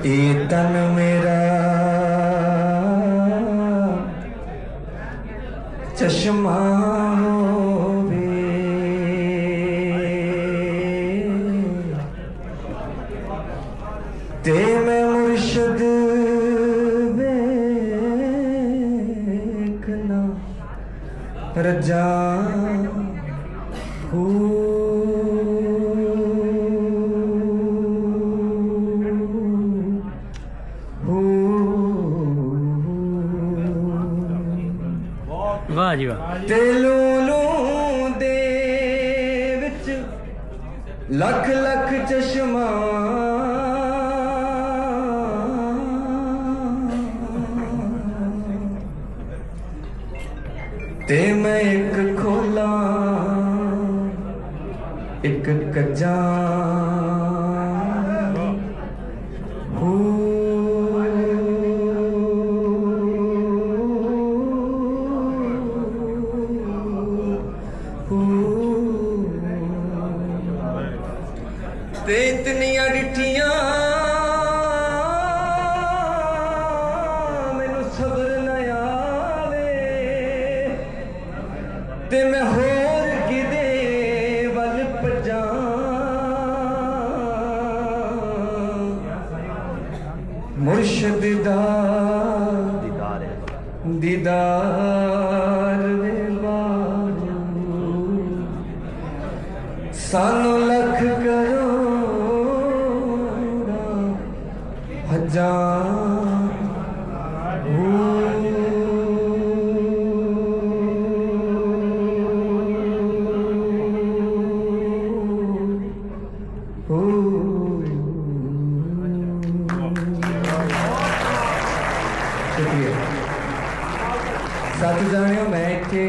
ये तन मेरा चश्मा होवे ते मैं मुर्शद वेखना रजा वाह जी वाह। ते लूलू दे विच लख लख चश्मा ते मैं एक खोला एक कजा ते इतनियां डिठियां मैनू सबर न आवे ते मैं होर किदे वल भजा मुर्शद दा दीदार वे बाजू सानू लख करो हजार शुक्रिया साथी जानियो मैं इत्थे